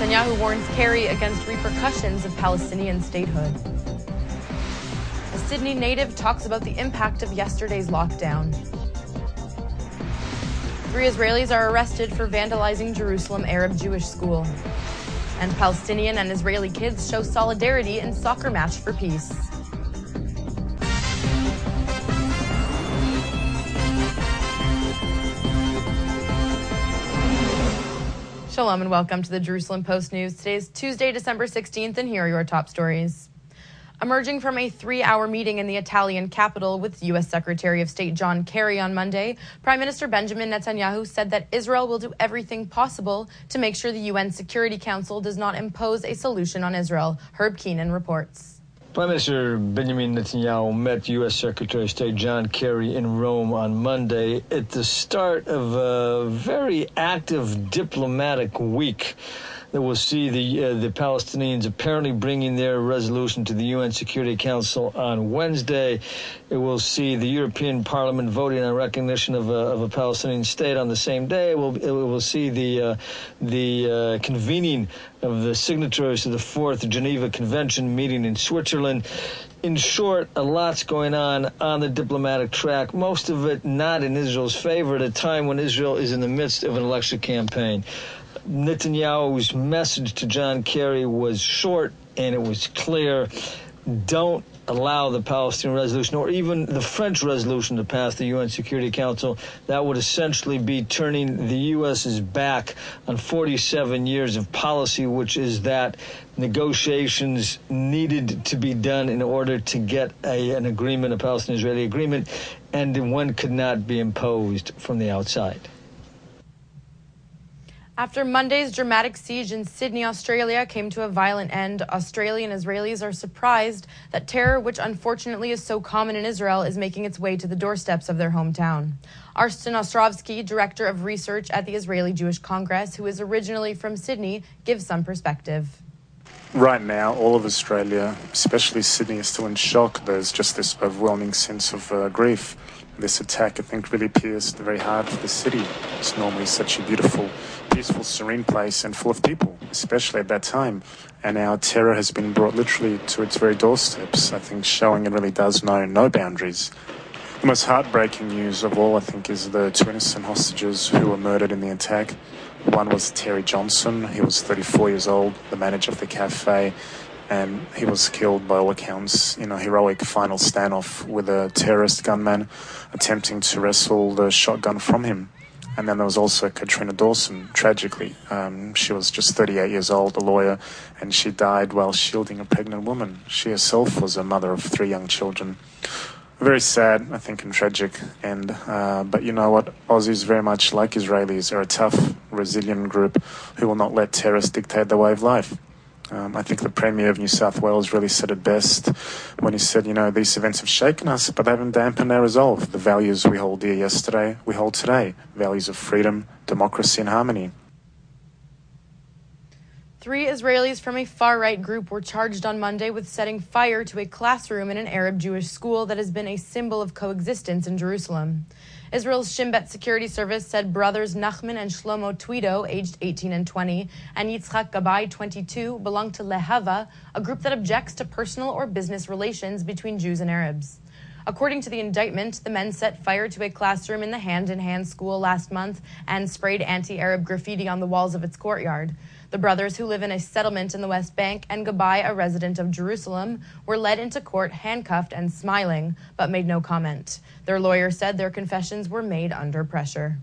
Netanyahu warns Kerry against repercussions of Palestinian statehood. A Sydney native talks about the impact of yesterday's lockdown. 3 Israelis are arrested for vandalizing Jerusalem Arab Jewish school. And Palestinian and Israeli kids show solidarity in soccer match for peace. Shalom and welcome to the Jerusalem Post News. Today is Tuesday, December 16th, and here are your top stories. Emerging from a 3-hour meeting in the Italian capital with U.S. Secretary of State John Kerry on Monday, Prime Minister Benjamin Netanyahu said that Israel will do everything possible to make sure the UN Security Council does not impose a solution on Israel. Herb Keenan reports. Prime Minister Benjamin Netanyahu met U.S. Secretary of State John Kerry in Rome on Monday at the start of a very active diplomatic week that will see the Palestinians apparently bringing their resolution to the UN Security Council on Wednesday. It will see the European Parliament voting on recognition of a Palestinian state on the same day. It will see the convening of the signatories to the 4th Geneva Convention meeting in Switzerland. In short, a lot's going on the diplomatic track, most of it not in Israel's favor at a time when Israel is in the midst of an election campaign. Netanyahu's message to John Kerry was short and it was clear. Don't allow the Palestinian resolution or even the French resolution to pass the UN Security Council. That would essentially be turning the U.S.'s back on 47 years of policy, which is that negotiations needed to be done in order to get an agreement, a Palestinian-Israeli agreement, and one could not be imposed from the outside. After Monday's dramatic siege in Sydney, Australia, came to a violent end, Australian Israelis are surprised that terror, which unfortunately is so common in Israel, is making its way to the doorsteps of their hometown. Arsen Ostrovsky, director of research at the Israeli Jewish Congress, who is originally from Sydney, gives some perspective. Right now, all of Australia, especially Sydney, is still in shock. There's just this overwhelming sense of grief. This attack, I think, really pierced the very heart of the city. It's normally such a beautiful, peaceful, serene place and full of people, especially at that time. And now terror has been brought literally to its very doorsteps, I think, showing it really does know no boundaries. The most heartbreaking news of all, I think, is the 2 innocent hostages who were murdered in the attack. One was Terry Johnson. He was 34 years old, the manager of the cafe, and he was killed by all accounts in a heroic final standoff with a terrorist gunman attempting to wrestle the shotgun from him. And then there was also Katrina Dawson, tragically. She was just 38 years old, a lawyer, and she died while shielding a pregnant woman. She herself was a mother of 3 young children. Very sad, I think, and tragic. But you know what? Aussies, very much like Israelis, are a tough, resilient group who will not let terrorists dictate their way of life. I think the Premier of New South Wales really said it best when he said, these events have shaken us, but they haven't dampened our resolve. The values we hold dear yesterday, we hold today. Values of freedom, democracy, and harmony. 3 Israelis from a far-right group were charged on Monday with setting fire to a classroom in an Arab Jewish school that has been a symbol of coexistence in Jerusalem. Israel's Shin Bet security service said brothers Nahman and Shlomo Twito, aged 18 and 20, and Yitzhak Gabay, 22, belong to Lehava, a group that objects to personal or business relations between Jews and Arabs. According to the indictment, the men set fire to a classroom in the hand-in-hand school last month and sprayed anti-Arab graffiti on the walls of its courtyard. The brothers, who live in a settlement in the West Bank, and Gabay, a resident of Jerusalem, were led into court handcuffed and smiling, but made no comment. Their lawyer said their confessions were made under pressure.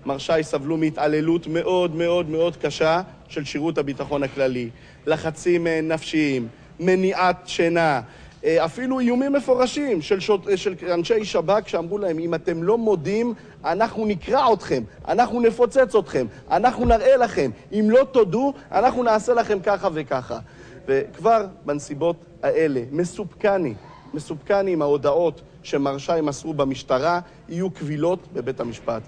מרשי סבלו מהתעללות מאוד מאוד מאוד קשה של שירות הביטחון הכללי. לחצים נפשיים, מניעת שינה, אפילו איומים מפורשים של אנשי שב"כ שאמרו להם, אם אתם לא מודים, אנחנו נקרע אתכם, אנחנו נפוצץ אתכם, אנחנו נראה לכם, אם לא תודו, אנחנו נעשה לכם ככה וככה. וכבר בנסיבות האלה, מסופקני עם ההודעות שמרשי מסרו במשטרה, יהיו קבילות בבית המשפט.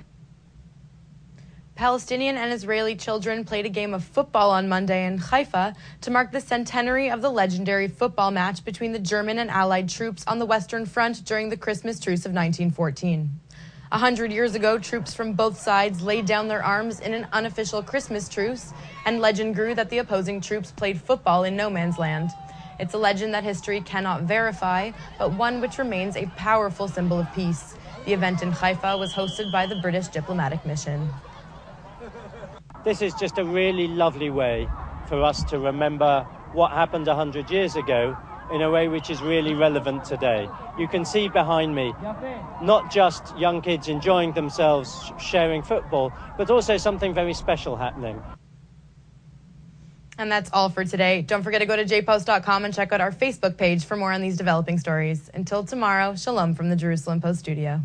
Palestinian and Israeli children played a game of football on Monday in Haifa to mark the centenary of the legendary football match between the German and Allied troops on the Western Front during the Christmas truce of 1914. 100 years ago, troops from both sides laid down their arms in an unofficial Christmas truce, and legend grew that the opposing troops played football in no man's land. It's a legend that history cannot verify, but one which remains a powerful symbol of peace. The event in Haifa was hosted by the British diplomatic mission. This is just a really lovely way for us to remember what happened 100 years ago in a way which is really relevant today. You can see behind me not just young kids enjoying themselves sharing football, but also something very special happening. And that's all for today. Don't forget to go to JPost.com and check out our Facebook page for more on these developing stories. Until tomorrow, shalom from the Jerusalem Post studio.